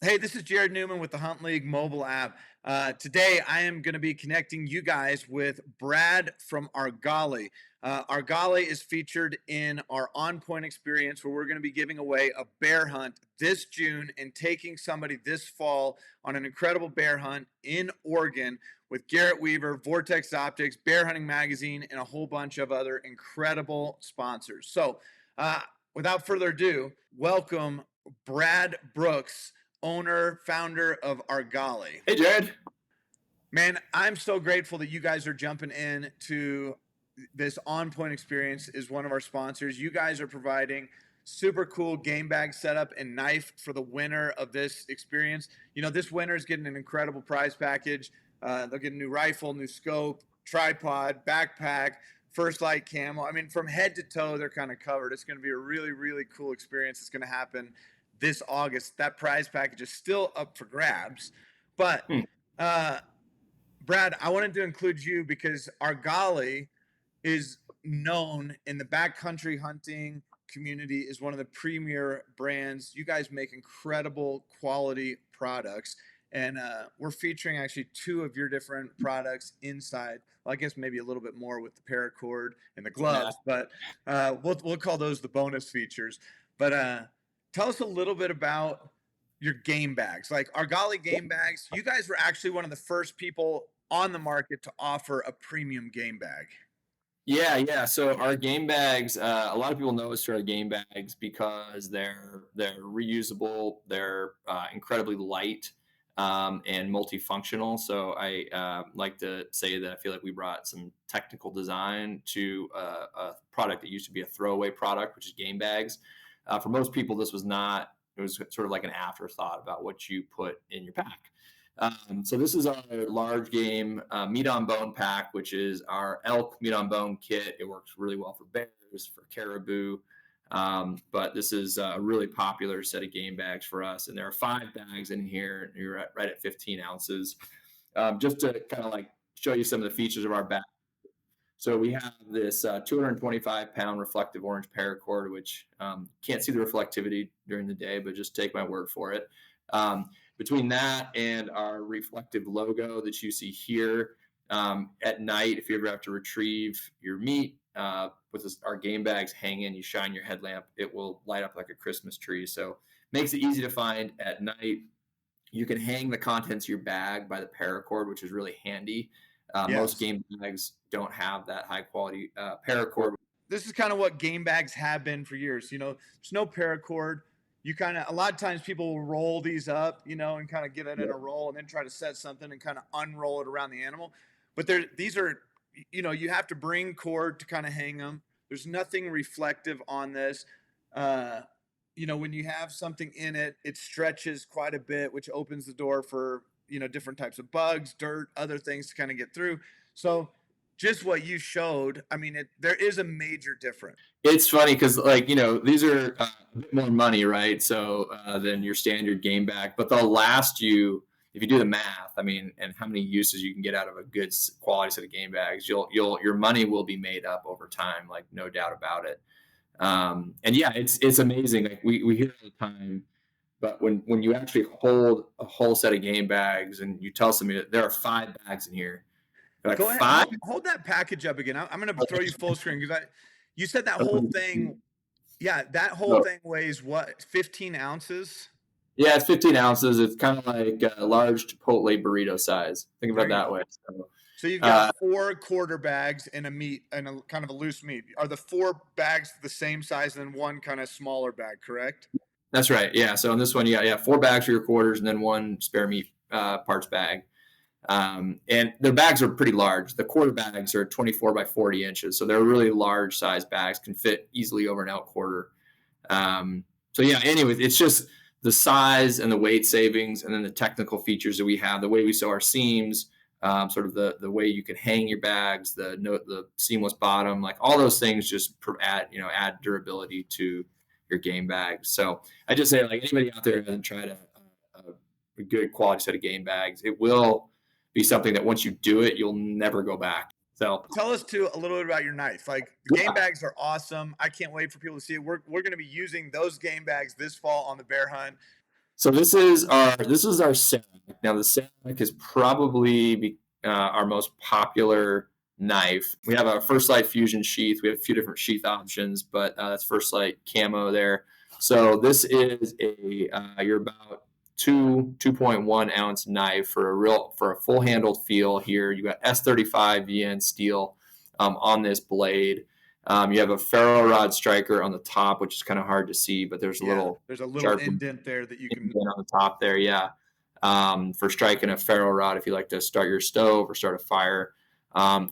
Hey, this is Jared Newman with the Hunt League mobile app. Today, I am going to be connecting you guys with Brad from Argali. Argali is featured in our On Point experience where we're going to be giving away a bear hunt this June and taking somebody this fall on an incredible bear hunt in Oregon with Garrett Weaver, Vortex Optics, Bear Hunting Magazine, and a whole bunch of other incredible sponsors. So, uh, without further ado, welcome Brad Brooks, owner, founder of Argali. Hey, Jared. Man, I'm so grateful that you guys are jumping in to this On Point experience is one of our sponsors. You guys are providing super cool game bag setup and knife for the winner of this experience. You know, this winner is getting an incredible prize package. They'll get a new rifle, new scope, tripod, backpack, First Lite camo. I mean, from head to toe, they're kind of covered. It's going to be a really, really cool experience. It's going to happen this August. That prize package is still up for grabs. But Hmm. uh, Brad, I wanted to include you because Argali is known in the backcountry hunting community is one of the premier brands. You guys make incredible quality products. And we're featuring actually two of your different products inside. Well, I guess maybe a little bit more with the paracord and the Yeah. gloves, but we'll call those the bonus features. But tell us a little bit about your game bags, like Argali game bags. You guys were actually one of the first people on the market to offer a premium game bag. Yeah. So our game bags, a lot of people know us through our game bags because they're reusable, they're incredibly light and multifunctional. So I like to say that I feel like we brought some technical design to a product that used to be a throwaway product, which is game bags. For most people, this was not. It was sort of like an afterthought about what you put in your pack. So this is our large game meat on bone pack, which is our elk meat on bone kit. It works really well for bears, for caribou, but this is a really popular set of game bags for us. And there are 5 bags in here. And you're right at 15 ounces. Just to kind of like show you some of the features of our bag. So we have this 225-pound reflective orange paracord, which can't see the reflectivity during the day, but just take my word for it. Between that and our reflective logo that you see here, at night, if you ever have to retrieve your meat with our game bags hanging, you shine your headlamp, it will light up like a Christmas tree. So makes it easy to find at night. You can hang the contents of your bag by the paracord, which is really handy. Most Yes. game bags don't have that high quality paracord. This is kind of what game bags have been for years. You know, there's no paracord. You kind of, a lot of times people will roll these up, you know, and kind of get it in a roll and then try to set something and kind of unroll it around the animal. But these are, you know, you have to bring cord to kind of hang them. There's nothing reflective on this. Uh, you know, when you have something in it, it stretches quite a bit, which opens the door for, you know, different types of bugs, dirt, other things to kind of get through. So, just what you showed, I mean, there is a major difference. It's funny because, like, these are a bit more money, right? So than your standard game bag, but they'll last you if you do the math. I mean, and how many uses you can get out of a good quality set of game bags, your money will be made up over time, like no doubt about it. And yeah, it's amazing. Like we hear all the time, but when you actually hold a whole set of game bags and you tell somebody that there are 5 bags in here, they're like Go ahead, 5. hold that package up again. I'm going to throw you full screen because you said that whole thing. Yeah, that whole So, thing weighs what, 15 ounces? yeah, it's 15 ounces. It's kind of like a large Chipotle burrito size. Think about There it you that go. way. So, So you've got uh, 4 quarter bags and a meat and a kind of a loose meat. Are the 4 bags the same size and then one kind of smaller bag, correct? that's right. Yeah. So on this one, yeah, 4 bags for your quarters and then one spare meat parts bag. And their bags are pretty large. The quarter bags are 24 by 40 inches. So they're really large size bags, can fit easily over an elk quarter. So yeah, anyways, it's just the size and the weight savings and then the technical features that we have, the way we sew our seams, sort of the way you can hang your bags, the seamless bottom, like all those things just add durability to your game bags. So I just say, like, anybody out there doesn't try to a good quality set of game bags, it will be something that once you do it, you'll never go back. So Tell us too a little bit about your knife. Like the game bags are awesome. I can't wait for people to see it. We're going to be using those game bags this fall on the bear hunt. So this is our Serac. Now the Serac is probably our most popular knife. We have a First Lite fusion sheath. We have a few different sheath options, but that's First Lite camo there. So this is a you're about 2.1 ounce knife for a full handled feel here. You got S35 VN steel on this blade. You have a ferro rod striker on the top, which is kind of hard to see, but there's a Yeah, little there's a little sharp indent there that you can. on the top there, yeah. For striking a ferro rod, if you like to start your stove or start a fire.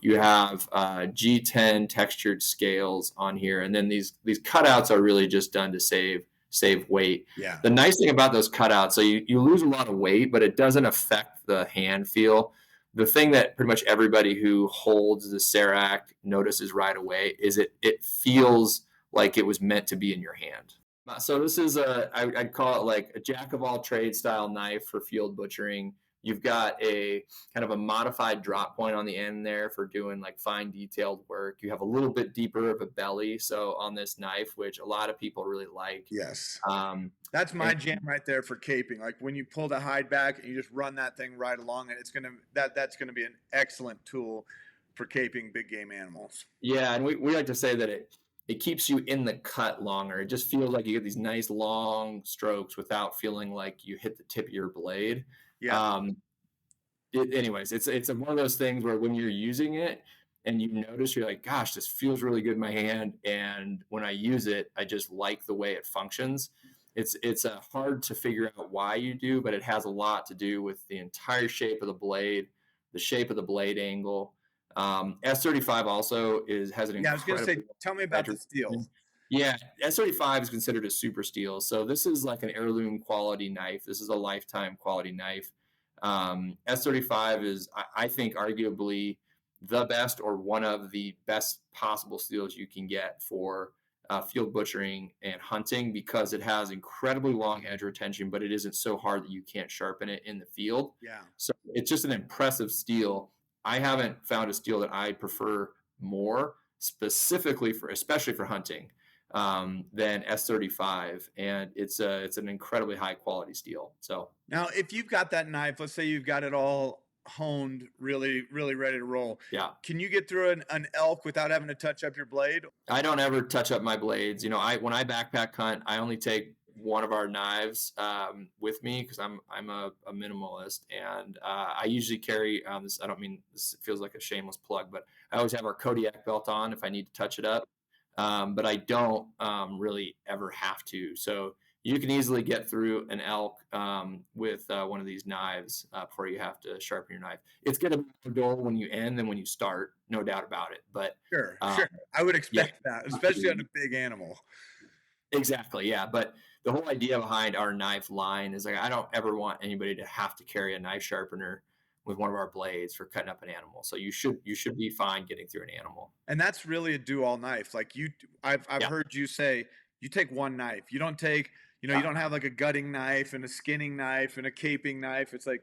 You have G10 textured scales on here, and then these cutouts are really just done to save weight. Yeah. The nice thing about those cutouts, so you lose a lot of weight, but it doesn't affect the hand feel. The thing that pretty much everybody who holds the Serac notices right away is it feels like it was meant to be in your hand. So this is I'd call it like a jack of all trades style knife for field butchering. You've got a kind of a modified drop point on the end there for doing like fine detailed work. You have a little bit deeper of a belly, so on this knife, which a lot of people really like. Yes. Um, That's my and jam right there for caping. Like when you pull the hide back and you just run that thing right along it, that's gonna be an excellent tool for caping big game animals. yeah, and we like to say that it keeps you in the cut longer. It just feels like you get these nice long strokes without feeling like you hit the tip of your blade. Yeah. Um, anyways, it's one of those things where when you're using it and you notice, you're like, gosh, this feels really good in my hand, and when I use it, I just like the way it functions. It's hard to figure out why you do, but it has a lot to do with the entire shape of the blade, the shape of the blade angle. S35 also has an Yeah, I was gonna say, incredible tell me about the metric. steel. Yeah, S35 is considered a super steel. So this is like an heirloom quality knife. This is a lifetime quality knife. S35 is, I think, arguably the best or one of the best possible steels you can get for field butchering and hunting because it has incredibly long edge retention, but it isn't so hard that you can't sharpen it in the field. Yeah. So it's just an impressive steel. I haven't found a steel that I prefer more specifically especially for hunting than S35, and it's an incredibly high quality steel. So Now, if you've got that knife, let's say you've got it all honed, really, really ready to roll. yeah, Can you get through an elk without having to touch up your blade? I don't ever touch up my blades. You know, I when I backpack hunt, I only take one of our knives with me because I'm a minimalist, and I usually carry this. I don't mean this feels like a shameless plug, but I always have our Kodiak belt on if I need to touch it up. But I don't really ever have to. So you can easily get through an elk with one of these knives before you have to sharpen your knife. It's going to be more dull when you end than when you start, no doubt about it. But Sure, um, sure. I would yeah, expect that, especially on a big animal. exactly. Yeah. But the whole idea behind our knife line is like, I don't ever want anybody to have to carry a knife sharpener with one of our blades for cutting up an animal. So you should be fine getting through an animal. And that's really a do-all knife. Like I've Yeah. heard you say you take one knife. You don't take, you Yeah. don't have like a gutting knife and a skinning knife and a caping knife. It's like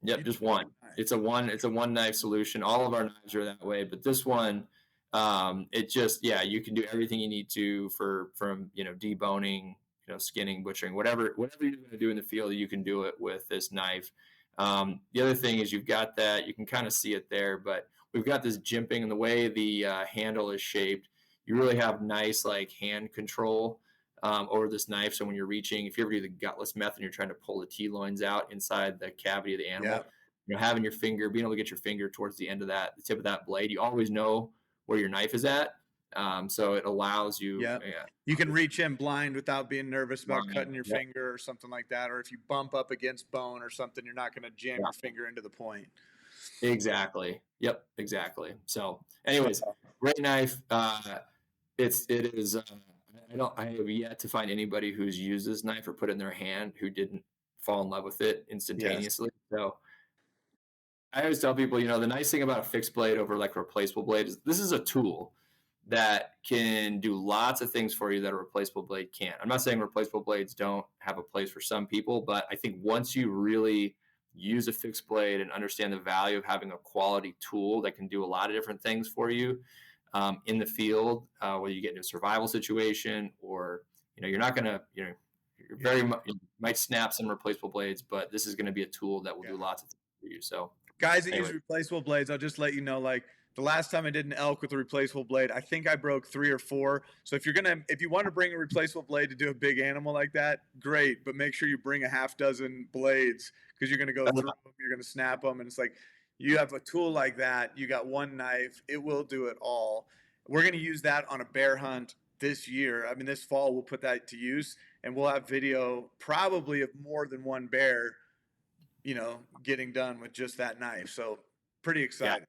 you Yep, take just one. one knife. It's a one knife solution. All of our knives are that way, but this one, it just yeah, you can do everything you need to from deboning, skinning, butchering, whatever you're going to do in the field, you can do it with this knife. The other thing is you've got that you can kind of see it there, but we've got this jimping and the way the handle is shaped. You really have nice like hand control over this knife. So when you're reaching, if you ever do the gutless method and you're trying to pull the T-loins out inside the cavity of the Yeah. animal, having your finger, being able to get your finger towards the end of the tip of that blade, you always know where your knife is at. So it allows you, Yeah. yeah, You can reach in blind without being nervous about line. cutting your Yep, finger or something like that. Or if you bump up against bone or something, you're not going to jam yeah, your finger into the point. exactly. Yep, exactly. So, anyways, great knife. It is. I have yet to find anybody who's used this knife or put it in their hand who didn't fall in love with it Yes. instantaneously. So I always tell people, the nice thing about a fixed blade over like a replaceable blade is this is a tool that can do lots of things for you that a replaceable blade can't. I'm not saying replaceable blades don't have a place for some people, but I think once you really use a fixed blade and understand the value of having a quality tool that can do a lot of different things for you in the field, whether you get into a survival situation or you're not gonna Yeah. very much might snap some replaceable blades, but this is going to be a tool that will Yeah. do lots of things for you. So Guys that use anyway, replaceable blades, I'll just let you know, like the last time I did an elk with a replaceable blade, I think I broke 3 or 4. So if you want to bring a replaceable blade to do a big animal like that, great. But make sure you bring a half dozen blades because you're going to go through them, you're going to snap them, and it's like you have a tool like that. You got one knife, it will do it all. We're going to use that on a bear hunt this year. I mean, this fall we'll put that to use, and we'll have video probably of more than one bear, getting done with just that knife. So pretty yeah, excited.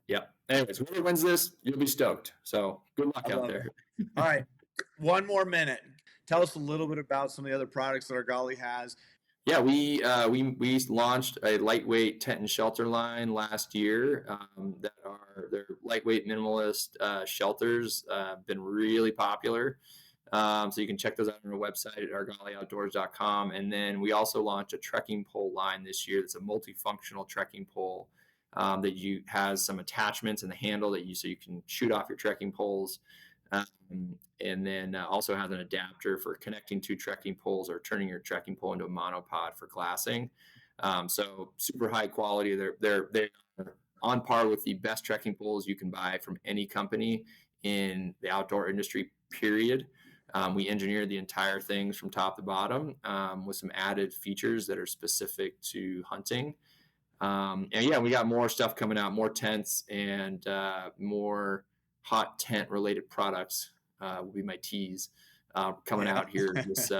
yeah. Anyways, whoever wins this, you'll be stoked. So good luck I out love it. there. All right. One more minute. Tell us a little bit about some of the other products that Argali has. Yeah, we launched a lightweight tent and shelter line last year. That are they're lightweight minimalist shelters. Been really popular. So you can check those out on our website at argalioutdoors.com. And then we also launched a trekking pole line this year. That's a multifunctional trekking pole that you has some attachments in the handle so you can shoot off your trekking poles. And then also has an adapter for connecting two trekking poles or turning your trekking pole into a monopod for glassing. So super high quality. They are on par with the best trekking poles you can buy from any company in the outdoor industry. Period. We engineered the entire things from top to bottom with some added features that are specific to hunting. And yeah, we got more stuff coming out, more tents and more hot tent related products will be my tease coming Yeah. out here this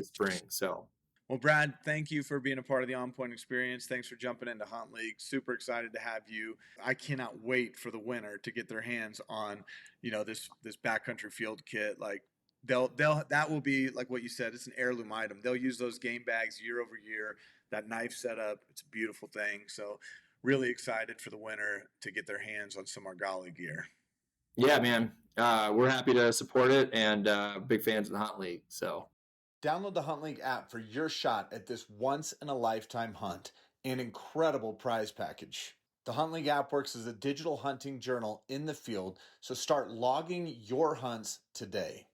spring. So Well, Brad, thank you for being a part of the On Point experience. Thanks for jumping into Hunt League. Super excited to have you. I cannot wait for the winner to get their hands on, this backcountry field kit. Like they'll that will be like what you said. It's an heirloom item. They'll use those game bags year over year. That knife setup, it's a beautiful thing. So really excited for the winner to get their hands on some Argali gear. yeah, man, we're happy to support it and big fans of the Hunt League. So Download the Hunt League app for your shot at this once in a lifetime hunt and incredible prize package. The Hunt League app works as a digital hunting journal in the field, so start logging your hunts today.